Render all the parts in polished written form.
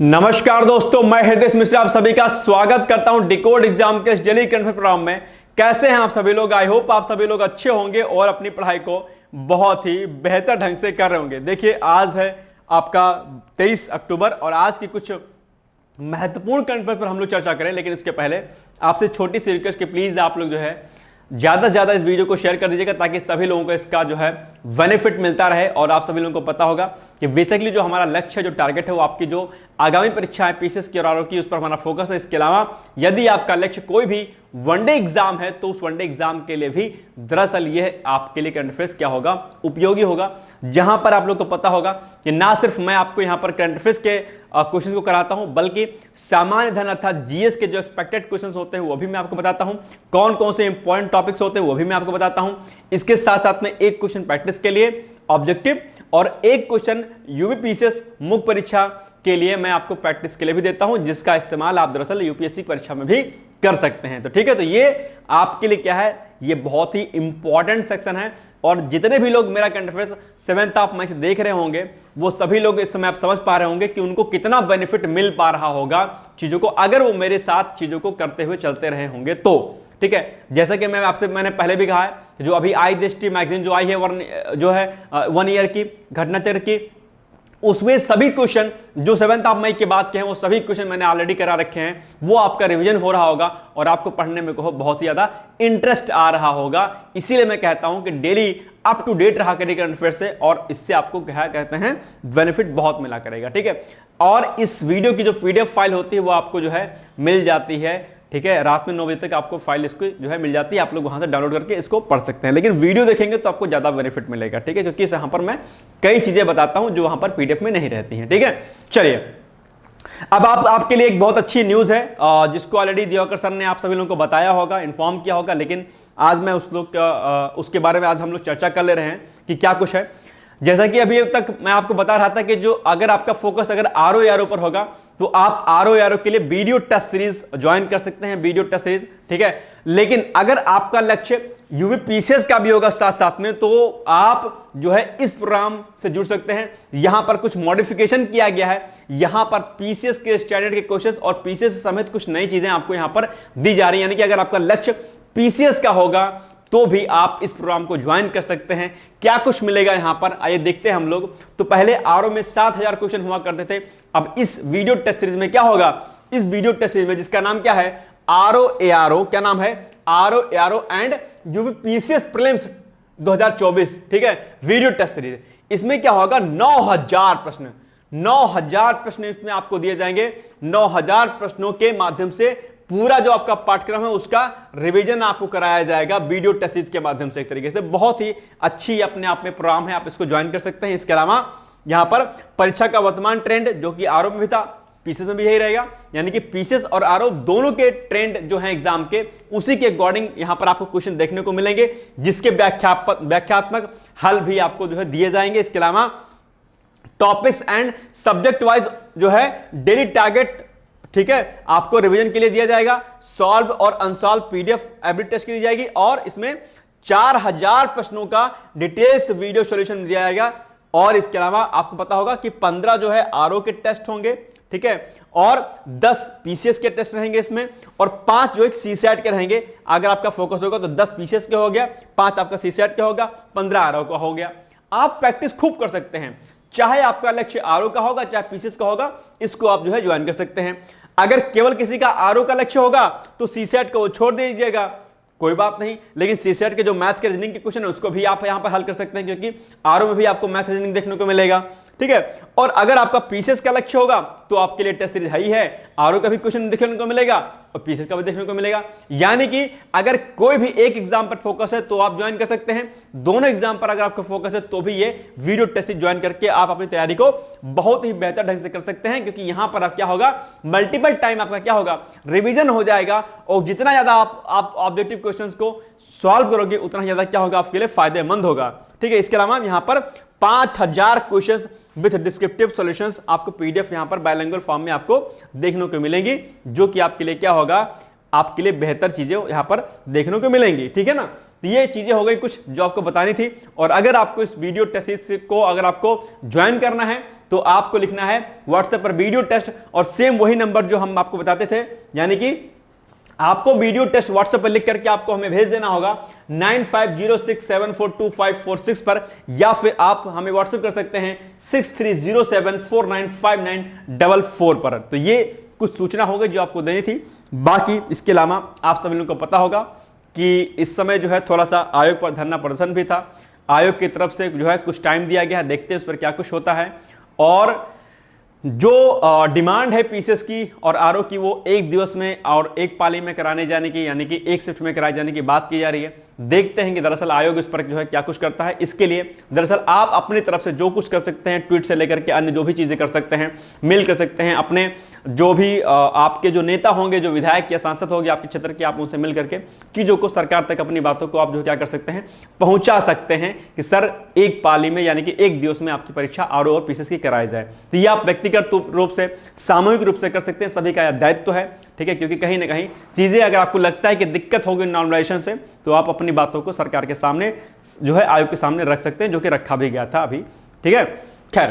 नमस्कार दोस्तों, मैं हृदय मिश्रा आप सभी का स्वागत करता हूं डिकोड एग्जाम के इस डेली करंट अफेयर प्रोग्राम में। कैसे हैं आप सभी लोग? आई होप आप सभी लोग अच्छे होंगे और अपनी पढ़ाई को बहुत ही बेहतर ढंग से कर रहे होंगे। देखिए, आज है आपका 23 अक्टूबर और आज की कुछ महत्वपूर्ण करंट अफेयर पर हम लोग चर्चा करें, लेकिन इसके पहले आपसे छोटी सी रिक्वेस्ट कि प्लीज आप लोग जो है ज्यादा से ज्यादा इस वीडियो को शेयर कर दीजिएगा ताकि सभी लोगों को इसका जो है बेनिफिट मिलता रहे। और आप सभी लोगों को पता होगा कि बेसिकली जो हमारा लक्ष्य है, जो टारगेट है, वो आपकी जो आगामी परीक्षा है पीसीएस की और आरओ की, उस पर हमारा फोकस है। इसके अलावा यदि आपका लक्ष्य कोई भी वनडे एग्जाम है तो उस वनडे एग्जाम के लिए भी दरअसल यह आपके लिए करंट अफेयर्स क्या होगा, उपयोगी होगा। जहां पर आप लोग को पता होगा कि ना सिर्फ मैं आपको यहां पर करंट अफेयर्स के क्वेश्चन को कराता हूं, बल्कि सामान्य धन अर्थात जीएस के जो एक्सपेक्टेड क्वेश्चंस होते हैं वो भी मैं आपको बताता हूं, कौन कौन से इंपॉर्टेंट टॉपिक्स होते हैं वो भी मैं आपको बताता हूं। इसके साथ साथ में एक क्वेश्चन प्रैक्टिस के लिए ऑब्जेक्टिव और एक क्वेश्चन यूपीपीसीएस मुख्य परीक्षा के लिए मैं आपको प्रैक्टिस के लिए भी देता हूं, जिसका इस्तेमाल आप दरअसल यूपीएससी परीक्षा में भी कर सकते हैं। तो ठीक है, तो ये आपके लिए क्या है, ये बहुत ही इंपॉर्टेंट सेक्शन है। और जितने भी लोग मेरा current affairs 7th of May से देख रहे होंगे वो सभी लोग इस समय आप समझ पा रहे होंगे कि उनको कितना बेनिफिट मिल पा रहा होगा चीजों को, अगर वो मेरे साथ चीजों को करते हुए चलते रहे होंगे तो। ठीक है, जैसा कि मैंने पहले भी कहा है, जो अभी आई दृष्टि मैगजीन जो आई है जो है 1 ईयर की घटनाचक्र की, उसमें सभी क्वेश्चन जो 7th ऑफ मई के बाद के हैं वो सभी क्वेश्चन मैंने ऑलरेडी करा रखे हैं। वो आपका रिवीजन हो रहा होगा और आपको पढ़ने में बहुत ही ज्यादा इंटरेस्ट आ रहा होगा। इसीलिए मैं कहता हूं कि डेली अप टू डेट रहा करिए करंट अफेयर से, और इससे आपको क्या कहते हैं, बेनिफिट बहुत मिला करेगा। ठीक है, और इस वीडियो की जो पीडीएफ फाइल होती है वो आपको जो है मिल जाती है। ठीक है, रात में 9 बजे तक आपको फाइल इसको जो है मिल जाती है, आप लोग वहां से डाउनलोड करके इसको पढ़ सकते हैं। लेकिन वीडियो देखेंगे तो आपको ज्यादा बेनिफिट मिलेगा। ठीक है, क्योंकि यहां पर मैं कई चीजें बताता हूं जो वहां पर पीडीएफ में नहीं रहती हैं। ठीक है, चलिए अब आपके लिए एक बहुत अच्छी न्यूज है जिसको ऑलरेडी दिवाकर सर ने आप सभी लोगों को बताया होगा, इन्फॉर्म किया होगा, लेकिन आज मैं उसके बारे में आज हम लोग चर्चा कर ले रहे हैं कि क्या कुछ है। जैसा कि अभी तक मैं आपको बता रहा था कि जो अगर आपका फोकस अगर आरओ यारो पर होगा तो आप आरओ यारो के लिए वीडियो टेस्ट सीरीज ज्वाइन कर सकते हैं, वीडियो टेस्ट सीरीज। ठीक है, लेकिन अगर आपका लक्ष्य यूपीपीसीएस का भी होगा साथ साथ में, तो आप जो है इस प्रोग्राम से जुड़ सकते हैं। यहां पर कुछ मॉडिफिकेशन किया गया है, यहां पर पीसीएस के स्टैंडर्ड के क्वेश्चंस और पीसीएस समेत कुछ नई चीजें आपको यहां पर दी जा रही है। यानी कि अगर आपका लक्ष्य पीसीएस का होगा तो भी आप इस प्रोग्राम को ज्वाइन कर सकते हैं। क्या कुछ मिलेगा यहां पर, आइए देखते हैं हम लोग। तो पहले आरओ में 7000 क्वेश्चन हुआ करते थे, अब इस वीडियो टेस्ट सीरीज में क्या होगा, इस वीडियो टेस्ट सीरीज में जिसका नाम क्या है, आरओ एआरओ, क्या नाम है, RO ARO and UPPCS prelims 2024। ठीक है, वीडियो टेस्ट सीरीज, इसमें क्या होगा, 9000 प्रश्न, 9000 प्रश्न इसमें आपको दिए जाएंगे। 9000 प्रश्नों के माध्यम से पूरा जो आपका पाठ्यक्रम है उसका रिवीजन आपको कराया जाएगा वीडियो टेस्ट सीरीज के माध्यम से। एक तरीके से बहुत ही अच्छी अपने आप में प्रोग्राम है, आप इसको ज्वाइन कर सकते हैं। इसके अलावा यहां पर परीक्षा का वर्तमान ट्रेंड जो कि आरओ में भी था, पीसीएस में भी यही रहेगा, यानी कि पीसीएस और आरओ दोनों के ट्रेंड जो है एग्जाम के, उसी के अकॉर्डिंग यहां पर आपको क्वेश्चन देखने को मिलेंगे, जिसके व्याख्यात्मक हल भी आपको जो है दिए जाएंगे। इसके अलावा टॉपिक्स एंड सब्जेक्ट वाइज जो है डेली टारगेट, ठीक है, आपको रिवीजन के लिए दिया जाएगा। सॉल्व और अनसॉल्व पीडीएफ एवरी टेस्ट की दी जाएगी, और इसमें 4000 प्रश्नों का डिटेल्स वीडियो सॉल्यूशन दिया जाएगा। और इसके अलावा आपको पता होगा कि 15 जो है आरओ के टेस्ट होंगे, ठीक है, और 10 पीसीएस के टेस्ट रहेंगे इसमें, और 5 जो एक सीसैट के रहेंगे। अगर आपका फोकस होगा तो 10 पीसीएस के हो गया, 5 आपका सीसैट का होगा, 15 आरओ का हो गया। आप प्रैक्टिस खूब कर सकते हैं, चाहे आपका लक्ष्य आरओ का होगा चाहे पीसीएस का होगा, इसको आप जो है ज्वाइन कर सकते हैं। अगर केवल किसी का आरओ का लक्ष्य होगा तो सीसैट को वो छोड़ दीजिएगा, कोई बात नहीं, लेकिन सीसैट के जो मैथ्स के रीजनिंग के क्वेश्चन है उसको भी आप यहां पर हल कर सकते हैं, क्योंकि आरओ में भी आपको मैथ्स रीजनिंग देखने को मिलेगा। ठीक है, और अगर आपका पीसीएस का लक्ष्य होगा तो आपके लिए टेस्ट सीरीज है ही है, आरओ का भी क्वेश्चन देखने को मिलेगा और पीसीएस का भी देखने को मिलेगा। यानी कि अगर कोई भी एक एग्जाम पर फोकस है तो आप ज्वाइन कर सकते हैं, दोनों एग्जाम पर अगर आपका फोकस है तो भी ये वीडियो टेस्ट सीरीज ज्वाइन करके आप अपनी तैयारी को बहुत ही बेहतर ढंग से कर सकते हैं, क्योंकि यहां पर आप क्या होगा, मल्टीपल टाइम आपका क्या होगा, रिविजन हो जाएगा, और जितना ज्यादा आप ऑब्जेक्टिव क्वेश्चंस को सॉल्व करोगे उतना ज्यादा क्या होगा, आपके लिए फायदेमंद होगा। ठीक है, इसके अलावा यहां पर 5000 क्वेश्चंस विद डिस्क्रिप्टिव सॉल्यूशंस आपको पीडीएफ यहां पर बायलिंगुअल फॉर्म में आपको देखने को मिलेंगी, जो कि आपके लिए क्या होगा, आपके लिए बेहतर चीजें यहां पर देखने को मिलेंगी। ठीक है ना, तो ये चीजें हो गई कुछ जो आपको बतानी थी। और अगर आपको इस वीडियो टेस्ट को अगर आपको ज्वाइन करना है तो आपको लिखना है व्हाट्सएप पर वीडियो टेस्ट, और सेम वही नंबर जो हम आपको बताते थे, यानी कि आपको वीडियो टेस्ट व्हाट्सएप पर लिख करके आपको हमें भेज देना होगा 9506742546 पर, या फिर आप हमें व्हाट्सएप कर सकते हैं 6307495944 पर। तो ये कुछ सूचना होगी जो आपको देनी थी। बाकी इसके अलावा आप सभी लोगों को पता होगा कि इस समय जो है थोड़ा सा आयोग पर धरना प्रदर्शन भी था। आयोग की तरफ से जो है कुछ टाइम दिया गया है, देखते हैं उस पर क्या कुछ होता है। और जो डिमांड है पीसीएस की और आरओ की, वो एक दिवस में और एक पाली में कराने जाने की, यानी कि एक शिफ्ट में कराए जाने की बात की जा रही है। देखते हैं कि दरअसल आयोग इस पर जो है क्या कुछ करता है। इसके लिए दरअसल आप अपनी तरफ से जो कुछ कर सकते हैं, ट्वीट से लेकर के अन्य जो भी चीजें कर सकते हैं, मेल कर सकते हैं, अपने जो भी आपके जो नेता होंगे, जो विधायक या सांसद होंगे आपके क्षेत्र के, आप उनसे मिल करके चीजों को, सरकार तक अपनी बातों को आप जो क्या कर सकते हैं, पहुंचा सकते हैं कि सर एक पाली में यानी कि एक दिवस में आपकी परीक्षा आरओ और पीसीएस की कराई जाए। तो ये आप व्यक्तिगत रूप से, सामूहिक रूप से कर सकते हैं, सभी का यह दायित्व है, ठीक है। क्योंकि कहीं ना कहीं चीजें अगर आपको लगता है कि दिक्कत होगी नॉर्मलाइजेशन से, तो आप अपनी बातों को सरकार के सामने जो है, आयोग के सामने रख सकते हैं, जो कि रखा भी गया था अभी, ठीक है। खैर,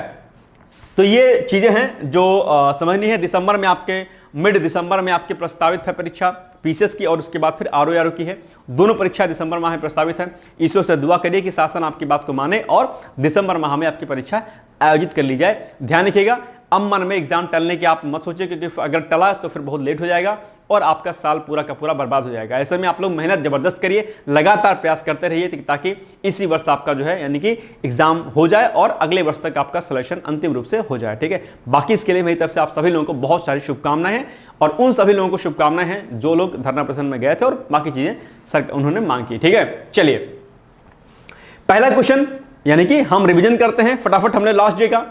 तो ये चीजें हैं जो समझनी है। दिसंबर में आपके, मिड दिसंबर में आपकी प्रस्तावित है परीक्षा पीसीएस की, और उसके बाद फिर आरओ की है। दोनों परीक्षा दिसंबर माह में प्रस्तावित है। ईश्वर से दुआ करिए कि शासन आपकी बात को माने और दिसंबर माह में आपकी परीक्षा आयोजित कर ली जाए। ध्यान रखिएगा, अब मन में एग्जाम टलने की आप मत सोचिए, क्योंकि अगर टला तो फिर बहुत लेट हो जाएगा और आपका साल पूरा का पूरा बर्बाद हो जाएगा। ऐसे में आप लोग मेहनत जबरदस्त करिए, लगातार प्रयास करते रहिए, ताकि इसी वर्ष आपका जो है यानी कि एग्जाम हो जाए और अगले वर्ष तक आपका सिलेक्शन अंतिम रूप से हो जाए, ठीक है। बाकी इसके लिए मेरी तरफ से आप सभी लोगों को बहुत सारी शुभकामनाएं हैं, और उन सभी लोगों को शुभकामनाएं हैं जो लोग धरना प्रदर्शन में गए थे और बाकी चीजें सर उन्होंने मांग की, ठीक है। चलिए, पहला क्वेश्चन यानी कि हम रिवीजन करते हैं फटाफट। हमने लास्ट डे का,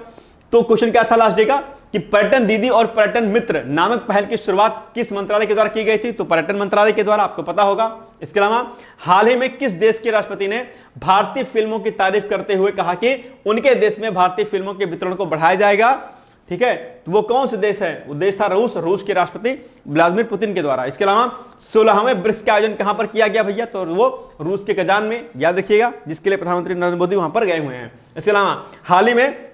तो क्वेश्चन क्या था लास्ट डे का कि पर्यटन दीदी और पर्यटन मित्र नामक पहल की शुरुआत किस मंत्रालय के द्वारा की गई थी? तो पर्यटन मंत्रालय के द्वारा, आपको पता होगा। इसके अलावा हाल ही में किस देश के राष्ट्रपति ने भारतीय फिल्मों की तारीफ करते हुए कहा कि उनके देश में भारतीय फिल्मों के वितरण को बढ़ाया जाएगा, ठीक है। तो वो कौन सा देश है? वो देश था रूस के राष्ट्रपति व्लादिमीर पुतिन के द्वारा। इसके अलावा 16वें ब्रिक्स का आयोजन कहां पर किया गया भैया? तो वो रूस के कजान में, याद रखिएगा, जिसके लिए प्रधानमंत्री नरेंद्र मोदी वहां पर गए हुए हैं। इसके अलावा हाल ही में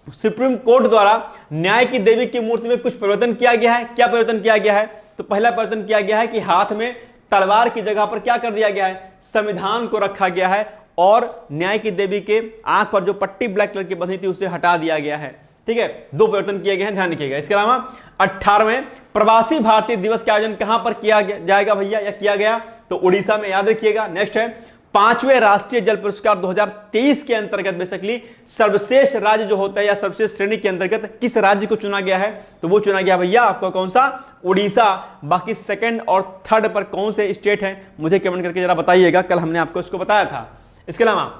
सुप्रीम कोर्ट द्वारा न्याय की देवी की मूर्ति में कुछ परिवर्तन किया गया है। क्या परिवर्तन किया गया है? तो पहला परिवर्तन किया गया है कि हाथ में तलवार की जगह पर क्या कर दिया गया है? संविधान को रखा गया है, और न्याय की देवी के आंख पर जो पट्टी ब्लैक कलर की बंधी थी उसे हटा दिया गया है, ठीक है। दो परिवर्तन किए गए हैं, ध्यान रखिएगा। इसके अलावा 18वें प्रवासी भारतीय दिवस का आयोजन कहां पर किया जाएगा भैया, या किया गया? तो उड़ीसा में, याद रखिएगा। नेक्स्ट है 5वें राष्ट्रीय जल पुरस्कार 2023 के अंतर्गत बेसिकली सर्वश्रेष्ठ राज्य जो होता है या सर्वश्रेष्ठ श्रेणी के अंतर्गत किस राज्य को चुना गया है? तो वो चुना गया भैया आपका कौन सा? उड़ीसा। बाकी सेकंड और थर्ड पर कौन से स्टेट हैं मुझे कमेंट करके जरा बताइएगा, कल हमने आपको इसको बताया था। इसके अलावा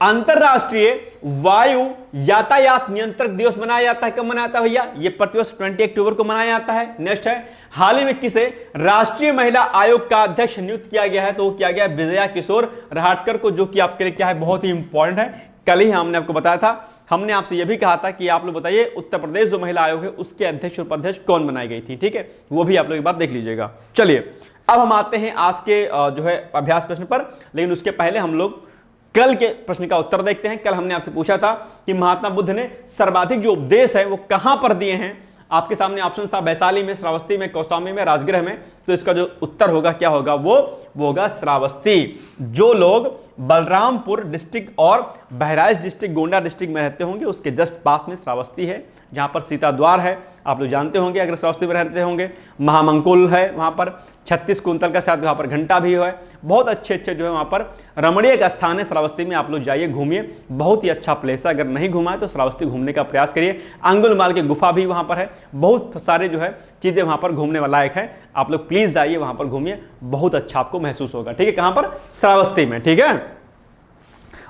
अंतरराष्ट्रीय वायु यातायात नियंत्रक दिवस मनाया जाता है। कब मनाया जाता है भैया? ये प्रतिवर्ष 20 अक्टूबर को मनाया जाता है। नेक्स्ट है, हाल ही में किसे राष्ट्रीय महिला आयोग का अध्यक्ष नियुक्त किया गया है? तो वो किया गया विजया किशोर रहाटकर को, जो कि आपके लिए क्या है, बहुत ही इंपॉर्टेंट है। कल ही हमने आपको बताया था, हमने आपसे यह भी कहा था कि आप लोग बताइए उत्तर प्रदेश जो महिला आयोग है उसके अध्यक्ष और उपाध्यक्ष कौन बनाई गई थी, ठीक है। वो भी आप लोग एक बार देख लीजिएगा। चलिए, अब हम आते हैं आज के जो है अभ्यास प्रश्न पर, लेकिन उसके पहले हम लोग कल के प्रश्न का उत्तर देखते हैं। कल हमने आपसे पूछा था कि महात्मा बुद्ध ने सर्वाधिक जो उपदेश है वो कहां पर दिए हैं। आपके सामने ऑप्शन था वैशाली में, श्रावस्ती में, कौशाम्बी में, राजगृह में। तो इसका जो उत्तर होगा क्या होगा? वो होगा श्रावस्ती। जो लोग बलरामपुर डिस्ट्रिक्ट और बहराइच डिस्ट्रिक्ट, गोंडा डिस्ट्रिक्ट में रहते होंगे, उसके जस्ट पास में श्रावस्ती है, जहां पर सीता द्वार है, आप लोग जानते होंगे अगर श्रावस्ती में रहते होंगे। महामंकुल है वहां पर, 36 कुंतल का शायद वहां पर घंटा भी है। बहुत अच्छे अच्छे जो है वहां पर रमणीय का स्थान है श्रावस्ती में, आप लोग जाइए, घूमिए, बहुत ही अच्छा प्लेस है। अगर नहीं घुमा है तो श्रावस्ती घूमने का प्रयास करिए। अंगुलमाल की गुफा भी वहां पर है, बहुत सारे जो है चीजें वहां पर घूमने लायक है। आप लोग प्लीज जाइए वहां पर, घूमिए, बहुत अच्छा आपको महसूस होगा, ठीक है। कहां पर? श्रावस्ती में, ठीक है।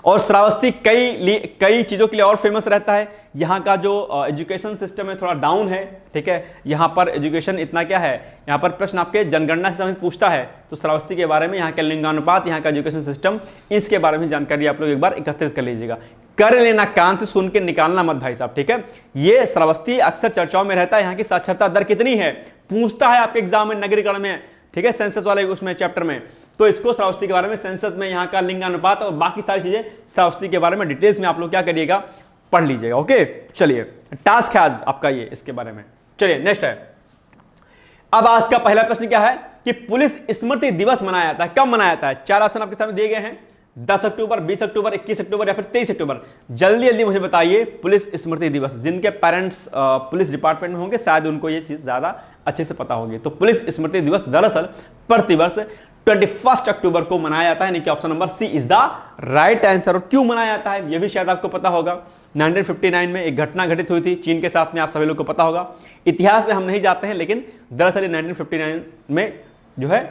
और श्रावस्ती कई चीजों के लिए और फेमस रहता है। यहाँ का जो एजुकेशन सिस्टम है थोड़ा डाउन है, ठीक है। यहाँ पर एजुकेशन इतना क्या है, यहाँ पर प्रश्न आपके जनगणना से संबंधित पूछता है, तो श्रावस्ती के बारे में, यहाँ के लिंगानुपात, यहाँ का एजुकेशन सिस्टम, इसके बारे में जानकारी आप लोग एक बार एकत्रित कर लीजिएगा। कर लेना, कान से सुन के निकालना मत भाई साहब, ठीक है। ये श्रावस्ती अक्सर चर्चाओं में रहता है। यहाँ की साक्षरता दर कितनी है पूछता है आपके एग्जाम में, नगरीकरण में, ठीक है, सेंसस वाले उसमें चैप्टर में। तो इसको श्रावस्ती के बारे में, सेंसस में यहाँ का लिंगानुपात और बाकी सारी चीजें श्रावस्ती के बारे में डिटेल्स में आप लोग क्या करिएगा, पढ़ लीजिएगा। ओके, चलिए टास्क है आज आपका ये इसके बारे में। चलिए नेक्स्ट है। अब आज का पहला प्रश्न क्या है कि पुलिस स्मृति दिवस मनाया जाता है, कब मनाया जाता है? 4 ऑप्शन आपके सामने दिए गए हैं, 10 अक्टूबर, 20 अक्टूबर, 21 अक्टूबर या फिर 23 अक्टूबर। जल्दी जल्दी मुझे बताइए। पुलिस स्मृति दिवस, जिनके पेरेंट्स पुलिस डिपार्टमेंट में होंगे शायद उनको ये चीज ज्यादा अच्छे से पता होगी। तो पुलिस स्मृति दिवस दरअसल प्रतिवर्ष 21 अक्टूबर को मनाया जाता है, यानी कि option number C is the right answer. और क्यों मनाया जाता है यह भी शायद आपको पता होगा। 1959 में एक घटना घटित हुई थी चीन के साथ में, आप सभी लोग को पता होगा। इतिहास में हम नहीं जाते हैं, लेकिन दरअसल 1959 में जो है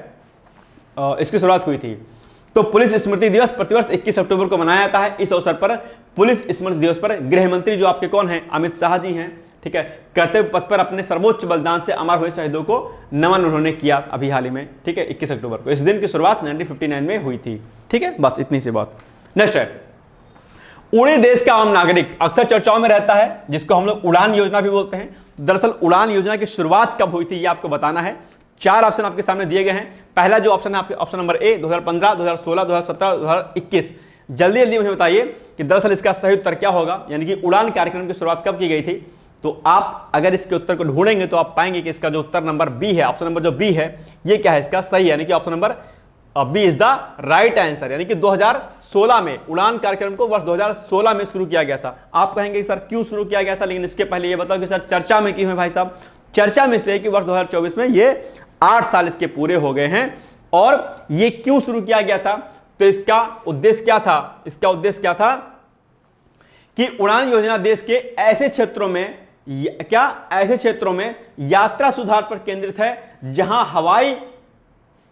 इसकी शुरुआत हुई थी। तो पुलिस स्मृति दिवस प्रतिवर्ष 21 अक्टूबर को मनाया जाता है। इस अवसर पर पुलिस स्मृति दिवस पर गृह मंत्री जो आपके कौन हैं, अमित शाह जी हैं, ठीक है। कर्तव्य पथ पर अपने सर्वोच्च बलिदान से अमर हुए शहीदों को नमन उन्होंने किया अभी हाल ही में, ठीक है, 21 अक्टूबर को। इस दिन की शुरुआत 1959 में हुई थी, ठीक है। बस इतनी सी बात। नेक्स्ट है, उड़े देश का आम नागरिक अक्सर चर्चाओं में रहता है, जिसको हम लोग उड़ान योजना भी बोलते हैं। दरअसल उड़ान योजना की शुरुआत कब हुई थी ये आपको बताना है। 4 ऑप्शन आपके सामने दिए गए हैं। पहला जो ऑप्शन है आपके ऑप्शन नंबर ए 2015, 2016, 2017, 2021। जल्दी जल्दी मुझे बताइए कि दरअसल इसका सही उत्तर क्या होगा, यानी कि उड़ान कार्यक्रम की शुरुआत कब की गई थी। तो आप अगर इसके उत्तर को ढूंढेंगे तो आप पाएंगे कि इसका जो उत्तर नंबर बी है, ऑप्शन नंबर जो बी है, ये क्या है, इसका सही है, यानी कि option number B is the right answer. यानी कि 2016 में उड़ान कार्यक्रम को वर्ष 2016 में शुरू किया गया था। आप कहेंगे सर क्यों शुरू किया गया था, लेकिन इसके पहले ये बताओ कि सर चर्चा में क्यों है भाई साहब। चर्चा में इसलिए कि वर्ष 2024 में ये 8 साल इसके पूरे हो गए हैं। और ये क्यों शुरू किया गया था, तो इसका उद्देश्य क्या था, इसका उद्देश्य क्या था कि उड़ान योजना देश के ऐसे क्षेत्रों में ऐसे क्षेत्रों में यात्रा सुधार पर केंद्रित है जहां हवाई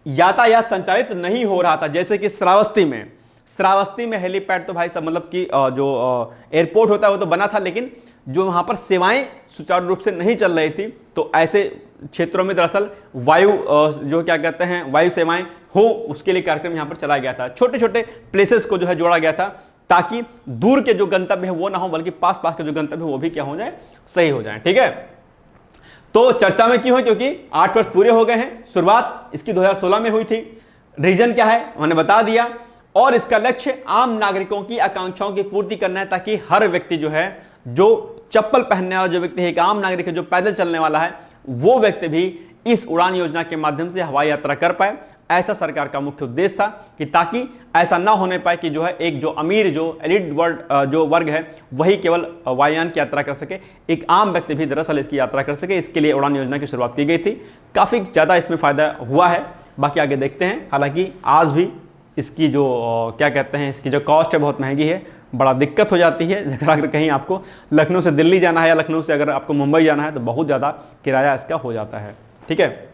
यातायात संचालित नहीं हो रहा था। जैसे कि श्रावस्ती में हेलीपैड तो भाई सब मतलब कि जो एयरपोर्ट होता है वो तो बना था, लेकिन जो वहां पर सेवाएं सुचारू रूप से नहीं चल रही थी, तो ऐसे क्षेत्रों में दरअसल वायु जो क्या कहते हैं वायु सेवाएं हो, उसके लिए कार्यक्रम यहां पर चलाया गया था। छोटे छोटे प्लेसेस को जो है जोड़ा गया था, ताकि दूर के जो गंतव्य है वो ना हो, बल्कि पास पास के जो गंतव्य है वो भी क्या हो जाए, सही हो जाए, ठीक है। तो चर्चा में क्यों है, क्योंकि 8 वर्ष पूरे हो गए हैं। शुरुआत इसकी 2016 में हुई थी। रीजन क्या है मैंने बता दिया, और इसका लक्ष्य आम नागरिकों की आकांक्षाओं की पूर्ति करना है, ताकि हर व्यक्ति जो है, जो चप्पल पहनने वाला जो व्यक्ति है, एक आम नागरिक है जो पैदल चलने वाला है, वो व्यक्ति भी इस उड़ान योजना के माध्यम से हवाई यात्रा कर पाए। ऐसा सरकार का मुख्य उद्देश्य था कि ताकि ऐसा ना होने पाए कि जो है एक जो अमीर जो एलिट जो वर्ग है वही केवल वायुयान की यात्रा कर सके, एक आम व्यक्ति भी दरअसल इसकी यात्रा कर सके। इसके लिए उड़ान योजना की शुरुआत की गई थी। काफी ज्यादा इसमें फायदा हुआ है, बाकी आगे देखते हैं। हालांकि आज भी इसकी जो क्या कहते हैं इसकी जो कॉस्ट है बहुत महंगी है, बड़ा दिक्कत हो जाती है। अगर कहीं आपको लखनऊ से दिल्ली जाना है या लखनऊ से अगर आपको मुंबई जाना है तो बहुत ज़्यादा किराया इसका हो जाता है, ठीक है।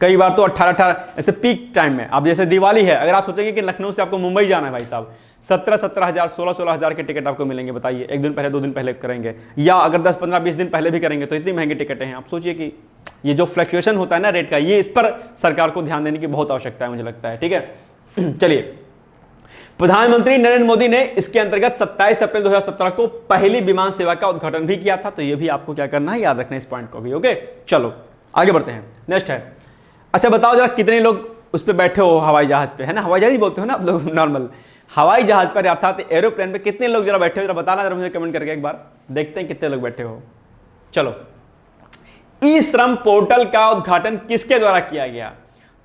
कई बार तो 18 ऐसे पीक टाइम में, अब जैसे दिवाली है, अगर आप सोचेंगे कि लखनऊ से आपको मुंबई जाना है भाई साहब, 17 हज़ार 16 हज़ार के टिकट आपको मिलेंगे। बताइए, एक दिन पहले 2 दिन पहले करेंगे, या अगर 10 15 20 दिन पहले भी करेंगे तो इतनी महंगी टिकटें हैं। आप सोचिए कि ये जो फ्लक्चुएशन होता है ना रेट का, ये इस पर सरकार को ध्यान देने की बहुत आवश्यकता है, मुझे लगता है, ठीक है। चलिए, प्रधानमंत्री नरेंद्र मोदी ने इसके अंतर्गत 27 अप्रैल 2017 को पहली विमान सेवा का उद्घाटन भी किया था। तो ये भी आपको क्या करना है, याद रखना इस पॉइंट को भी। ओके, चलो आगे बढ़ते हैं। नेक्स्ट है, अच्छा बताओ जरा कितने लोग उस पर बैठे हो हवाई जहाज पे, है ना, हवाई जहाज ही बोलते हो ना आप लोग नॉर्मल, हवाई जहाज पर अर्थात एरोप्लेन पे कितने लोग जरा बैठे हो, जरा बताना जरा मुझे कमेंट करके एक बार, देखते हैं कितने लोग बैठे हो। चलो, ई श्रम पोर्टल का उद्घाटन किसके द्वारा किया गया,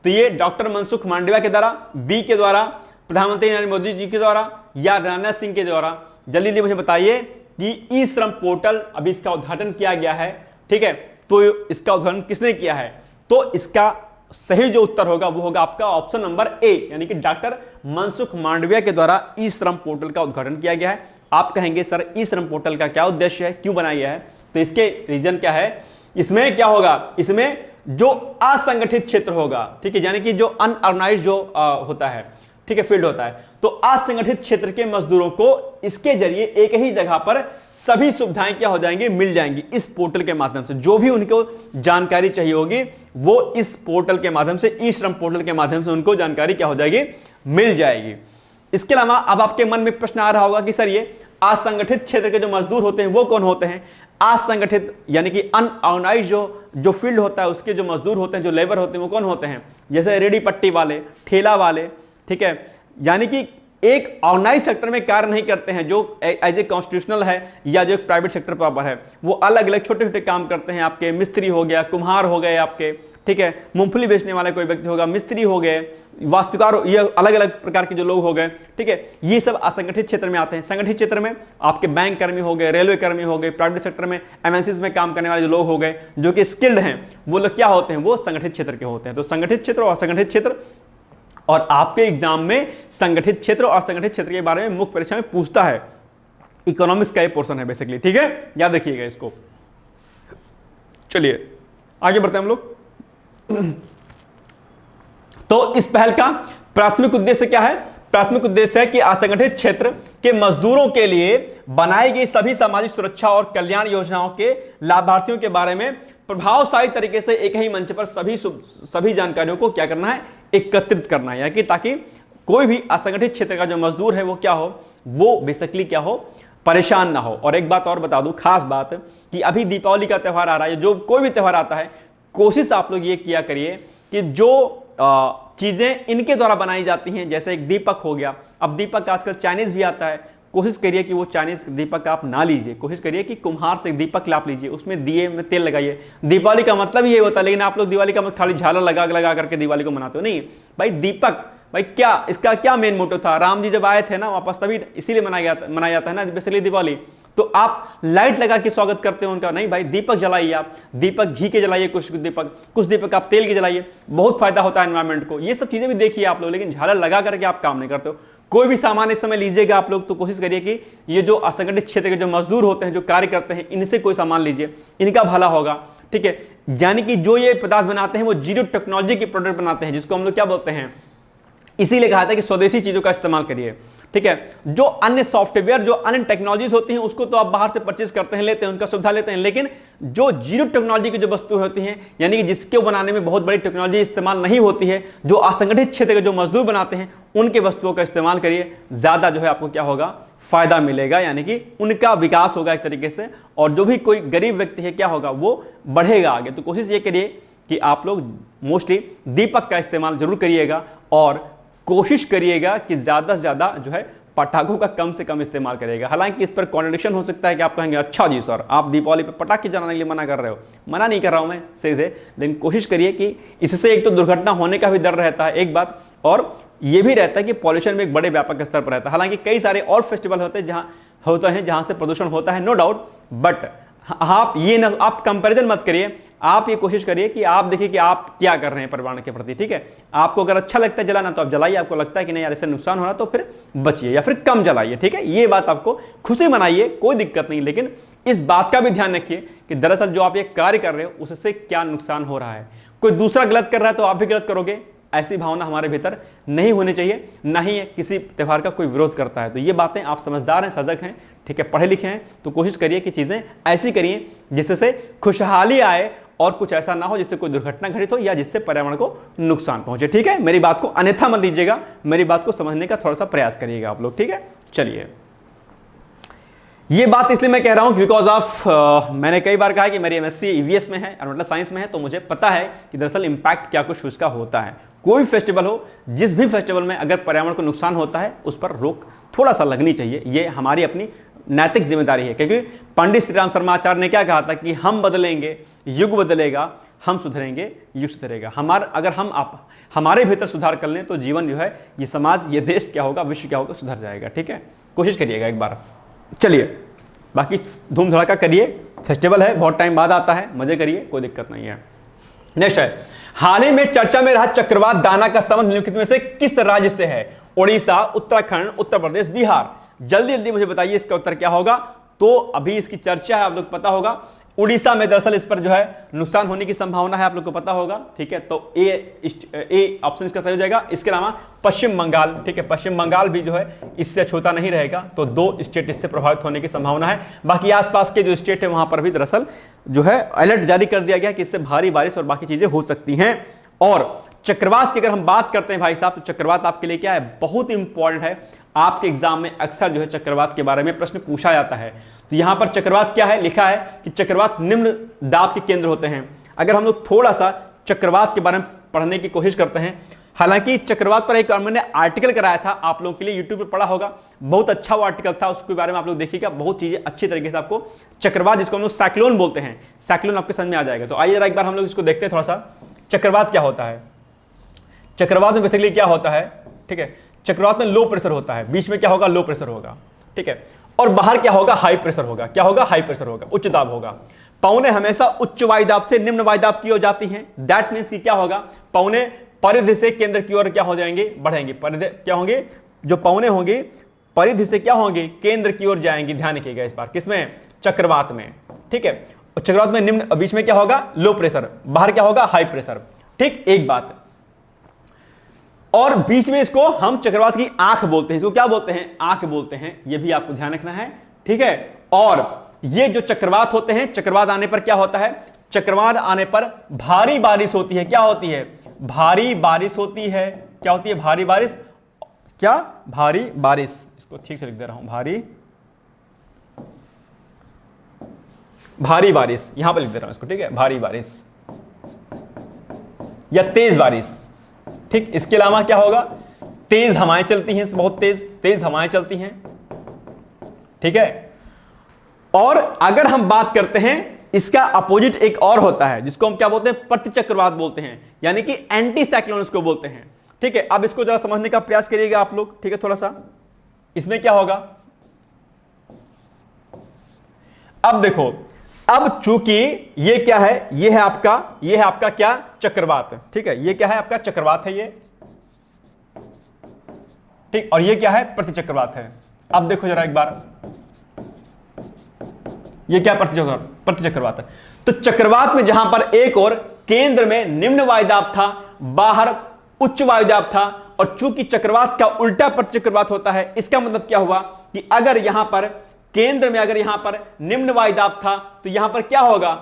तो ये डॉक्टर मनसुख मांडविया के द्वारा, बी के द्वारा, प्रधानमंत्री नरेंद्र मोदी जी के द्वारा, या राजनाथ सिंह के द्वारा। जल्दी जल्दी मुझे बताइए कि ई श्रम पोर्टल अभी इसका उद्घाटन किया गया है, ठीक है, तो इसका उद्घाटन किसने किया है, तो इसका सही जो उत्तर होगा वो होगा आपका ऑप्शन नंबर ए, यानी कि डॉक्टर मनसुख मांडविया के द्वारा ई श्रम पोर्टल का उद्घाटन किया गया है। आप कहेंगे सर ई श्रम पोर्टल का क्या उद्देश्य है, क्यों बनाया गया है, तो इसके रीजन क्या है, इसमें क्या होगा, इसमें जो असंगठित क्षेत्र होगा, ठीक है, यानी कि जो अनऑर्गेनाइज्ड जो होता है, ठीक है, फील्ड होता है, तो असंगठित क्षेत्र के मजदूरों को इसके जरिए एक ही जगह पर सभी सुविधाएं क्या हो जाएंगी, मिल जाएंगी इस पोर्टल के माध्यम से। जो भी उनको जानकारी चाहिए होगी वो इस पोर्टल के माध्यम से, ई श्रम पोर्टल के माध्यम से उनको जानकारी क्या हो जाएगी, मिल जाएगी। इसके अलावा अब आपके मन में प्रश्न आ रहा होगा कि सर ये असंगठित क्षेत्र के जो मजदूर होते हैं वो कौन होते हैं। असंगठित यानी कि अनऑर्गेनाइज जो फील्ड होता है, उसके जो मजदूर होते हैं, जो लेबर होते हैं, वो कौन होते हैं? जैसे रेडी पट्टी वाले, ठेला वाले, ठीक है, यानी कि एक ऑर्गेनाइज सेक्टर में कार्य नहीं करते हैं, जो एज ए कॉन्स्टिट्यूशनल है या जो प्राइवेट सेक्टर पर है, वो अलग अलग छोटे छोटे काम करते हैं। आपके मिस्त्री हो गया, कुम्हार हो गए आपके, ठीक है, मूंगफली बेचने वाला कोई व्यक्ति होगा, मिस्त्री हो गए, वास्तुकार, ये अलग अलग प्रकार के जो लोग हो गए, ठीक है, ये सब असंगठित क्षेत्र में आते हैं। संगठित क्षेत्र में आपके बैंक कर्मी हो गए, रेलवे कर्मी हो गए, प्राइवेट सेक्टर में एमएनसीज में काम करने वाले जो लोग हो गए, जो कि स्किल्ड हैं, वो लोग क्या होते हैं? वो संगठित क्षेत्र के होते हैं। तो संगठित क्षेत्र और असंगठित क्षेत्र, और आपके एग्जाम में संगठित क्षेत्र और असंगठित क्षेत्र के बारे में मुख्य परीक्षा में पूछता है। इकोनॉमिक्स का ये पोर्शन है बेसिकली, ठीक है, याद रखिएगा इसको। चलिए आगे बढ़ते हैं हम लोग। तो इस पहल का प्राथमिक उद्देश्य क्या है? प्राथमिक उद्देश्य है कि असंगठित क्षेत्र के मजदूरों के लिए बनाई गई सभी सामाजिक सुरक्षा और कल्याण योजनाओं के लाभार्थियों के बारे में प्रभावशाली तरीके से एक ही मंच पर सभी जानकारियों को क्या करना है? एकत्रित करना है, यानी ताकि कोई भी असंगठित क्षेत्र का जो मजदूर है वो क्या हो? वो बेसिकली क्या हो? परेशान ना हो। और एक बात और बता दूं, खास बात, कि अभी दीपावली का त्यौहार आ रहा है, जो कोई भी त्यौहार आता है, कोशिश आप लोग ये किया करिए कि जो चीजें इनके द्वारा बनाई जाती हैं, जैसे एक दीपक हो गया, अब दीपक आजकल चाइनीज भी आता है, कोशिश करिए कि वो चाइनीज दीपक आप ना लीजिए, कोशिश करिए कि कुम्हार से दीपक लाप लीजिए, उसमें दिए में तेल लगाइए। दिवाली का मतलब ये होता है, लेकिन आप लोग दिवाली का मतलब खाली झालर लगा करके दिवाली को मनाते हो, नहीं भाई। दीपक भाई क्या, इसका क्या मेन मोटिव था? राम जी जब आए थे ना वापस, तभी इसीलिए मनाया जाता है ना बेसिकली दिवाली। तो आप लाइट लगा के स्वागत करते हो उनका? नहीं भाई, दीपक जलाइए आप, दीपक घी के जलाइए, कुछ दीपक आप तेल के जलाइए, बहुत फायदा होता है एनवायरमेंट को। ये सब चीजें भी देखिए आप लोग, लेकिन झालर लगा करके आप काम नहीं करते हो। कोई भी सामान इस समय लीजिएगा आप लोग, तो कोशिश करिए कि ये जो असंगठित क्षेत्र के जो मजदूर होते हैं, जो कार्य करते हैं, इनसे कोई सामान लीजिए, इनका भला होगा, ठीक है। यानी कि जो ये पदार्थ बनाते हैं वो जीरो टेक्नोलॉजी के प्रोडक्ट बनाते हैं, जिसको हम लोग क्या बोलते हैं, इसीलिए कहा था कि स्वदेशी चीजों का इस्तेमाल करिए, ठीक है। जो अन्य सॉफ्टवेयर, जो अन्य टेक्नोलॉजीज होती हैं, उसको तो आप बाहर से परचेज करते हैं, लेते हैं, उनका सुविधा लेते हैं, लेकिन जो जीरो टेक्नोलॉजी की जो वस्तु होती हैं, यानी कि जिसके बनाने में बहुत बड़ी टेक्नोलॉजी इस्तेमाल नहीं होती है, जो असंगठित क्षेत्र के जो मजदूर बनाते हैं, उनके वस्तुओं का इस्तेमाल करिए, ज्यादा जो है आपको क्या होगा? फायदा मिलेगा, यानी कि उनका विकास होगा एक तरीके से, और जो भी कोई गरीब व्यक्ति है क्या होगा? वो बढ़ेगा आगे। तो कोशिश ये करिए कि आप लोग मोस्टली दीपक का इस्तेमाल जरूर करिएगा, और कोशिश करिएगा कि ज्यादा से ज्यादा जो है पटाखों का कम से कम इस्तेमाल करेगा। हालांकि इस पर कॉन्ट्रडिक्शन हो सकता है कि आप कहेंगे अच्छा जी सर, आप दीपावली पे पटाखे जलाने के लिए मना कर रहे हो। मना नहीं कर रहा हूं मैं सीधे, लेकिन कोशिश करिए कि इससे एक तो दुर्घटना होने का भी डर रहता है एक बात, और यह भी रहता है कि पॉल्यूशन में एक बड़े व्यापक स्तर पर रहता है। हालांकि कई सारे और फेस्टिवल होते हैं जहां से प्रदूषण होता है, नो डाउट, बट आप ये ना, आप कंपैरिजन मत करिए। आप ये कोशिश करिए कि आप देखिए कि आप क्या कर रहे हैं पर्यावरण के प्रति, ठीक है। आपको अगर अच्छा लगता है जलाना तो आप जलाइए, आपको लगता है कि नहीं यार इससे नुकसान हो रहा तो फिर बचिए या फिर कम जलाइए, ठीक है। ये बात आपको खुशी मनाइए, कोई दिक्कत नहीं, लेकिन इस बात का भी ध्यान रखिए कि दरअसल जो आप ये कार्य कर रहे हो उससे क्या नुकसान हो रहा है। कोई दूसरा गलत कर रहा है तो आप भी गलत करोगे, ऐसी भावना हमारे भीतर नहीं होनी चाहिए, ना ही किसी त्योहार का कोई विरोध करता है। तो ये बातें, आप समझदार हैं, सजग हैं, ठीक है, पढ़े लिखे हैं, तो कोशिश करिए कि चीजें ऐसी करिए जिससे खुशहाली आए और कुछ ऐसा ना हो जिससे कोई दुर्घटना घटित हो या जिससे पर्यावरण को नुकसान पहुंचे, ठीक है। मेरी बात को अन्यथा मत लीजिएगा, मेरी बात को समझने का थोड़ा सा प्रयास करिएगा आप लोग, ठीक है। चलिए, ये बात इसलिए मैं कह रहा हूं बिकॉज ऑफ मैंने कई बार कहा है कि मेरी एमएससी ईवीएस में है, मतलब साइंस में है, तो मुझे पता है कि दरअसल इंपैक्ट क्या कुछ उसका होता है। कोई फेस्टिवल हो, जिस भी फेस्टिवल में अगर पर्यावरण को नुकसान होता है उस पर रोक थोड़ा सा लगनी चाहिए, ये हमारी अपनी नैतिक जिम्मेदारी है। क्योंकि पंडित श्री राम शर्मा आचार्य ने क्या कहा था कि हम बदलेंगे, युग बदलेगा, हम सुधरेंगे, युग सुधरेगा। अगर हम आप हमारे भीतर सुधार कर लें तो जीवन जो है, ये समाज, ये देश क्या होगा, विश्व क्या होगा, सुधर जाएगा, ठीक है। कोशिश करिएगा एक बार। चलिए, बाकी धूम धड़ाका करिए, फेस्टिवल है, बहुत टाइम बाद आता है, मजे करिए, कोई दिक्कत नहीं है। नेक्स्ट है, हाल ही में चर्चा में रहा चक्रवात दाना का संबंध निम्नलिखित में से किस राज्य से है? उड़ीसा, उत्तराखंड, उत्तर प्रदेश, बिहार। जल्दी जल्दी मुझे बताइए इसका उत्तर क्या होगा। तो अभी इसकी चर्चा है, आप लोग पता होगा, उड़ीसा में दरअसल इस पर जो है नुकसान होने की संभावना है, आप लोग को पता होगा, ठीक है। तो ए ऑप्शन इसका सही हो जाएगा। इसके अलावा पश्चिम बंगाल, ठीक है, पश्चिम बंगाल भी जो है इससे छोटा नहीं रहेगा, तो 2 स्टेट इससे प्रभावित होने की संभावना है। बाकी आसपास के जो स्टेट है वहां पर भी दरअसल जो है अलर्ट जारी कर दिया गया कि इससे भारी बारिश और बाकी चीजें हो सकती हैं। और चक्रवात की अगर हम बात करते हैं भाई साहब, तो चक्रवात आपके लिए क्या है, बहुत इंपॉर्टेंट है। आपके एग्जाम में अक्सर जो है चक्रवात के बारे में प्रश्न पूछा जाता है। तो यहां पर चक्रवात क्या है, लिखा है कि चक्रवात निम्न दाब के केंद्र होते हैं। अगर हम लोग थोड़ा सा चक्रवात के बारे में पढ़ने की कोशिश करते हैं, हालांकि चक्रवात पर एक मैंने आर्टिकल कराया था आप लोगों के लिए, यूट्यूब पे पढ़ा होगा, बहुत अच्छा वो आर्टिकल था, उसके बारे में आप लोग देखिएगा, बहुत चीजें अच्छी तरीके से आपको चक्रवात, जिसको हम लोग साइक्लोन बोलते हैं, साइक्लोन आपके समझ में आ जाएगा। तो आइए जरा एक बार हम लोग इसको देखते हैं थोड़ा सा, चक्रवात क्या होता है। चक्रवात में बेसिकली क्या होता है, ठीक है, चक्रवात में लो प्रेशर होता है, बीच में क्या होगा, लो प्रेशर होगा, ठीक है, और बाहर क्या होगा, हाई प्रेशर होगा। क्या होगा, हाई प्रेशर होगा, उच्च दाब होगा। पौने हमेशा उच्च वायुदाब से निम्न वायुदाब की ओर जाती हैं। दैट मींस कि क्या होगा, पौने परिधि से केंद्र की ओर क्या हो जाएंगे, बढ़ेंगे। परिधि क्या होंगे, जो पौने होंगे परिधि से क्या होंगे, केंद्र की ओर जाएंगे। ध्यान रखिएगा इस बार, किसमें, चक्रवात में, ठीक है। चक्रवात में निम्न, बीच में क्या होगा, लो प्रेशर, बाहर क्या होगा, हाई प्रेशर, ठीक, एक बात। और बीच में इसको हम चक्रवात की आंख बोलते हैं, इसको क्या बोलते हैं, आंख बोलते हैं, ये भी आपको ध्यान रखना है, ठीक है। और ये जो चक्रवात होते हैं, चक्रवात आने पर क्या होता है, चक्रवात आने पर भारी बारिश होती है। क्या होती है, भारी बारिश होती है। क्या होती है, भारी बारिश, क्या, भारी बारिश, इसको ठीक से लिख दे रहा हूं, भारी बारिश, यहां पर लिख दे रहा हूं इसको, ठीक है, भारी बारिश या तेज बारिश, ठीक। इसके अलावा क्या होगा, तेज हवाएं चलती हैं, बहुत तेज हवाएं चलती हैं, ठीक है। और अगर हम बात करते हैं, इसका अपोजिट एक और होता है, जिसको हम क्या बोलते हैं, प्रतिचक्रवात बोलते हैं, यानी कि एंटी साइक्लोन इसको बोलते हैं, ठीक है। अब इसको जरा समझने का प्रयास करिएगा आप लोग, ठीक है, थोड़ा सा। इसमें क्या होगा, अब देखो, अब चूंकि ये क्या है, ये है आपका क्या, चक्रवात, ठीक है, ये क्या है, आपका चक्रवात है ये, ठीक, और ये क्या है, प्रतिचक्रवात है। अब देखो जरा एक बार, ये क्या, प्रतिचक्रवात है। तो चक्रवात में जहां पर एक और केंद्र में निम्न वायुदाब था, बाहर उच्च वायुदाब था, और चूंकि चक्रवात का उल्टा प्रतिचक्रवात होता है, इसका मतलब क्या हुआ कि अगर यहां पर केंद्र में, अगर यहां पर निम्न वायुदाब था, तो यहां पर क्या होगा,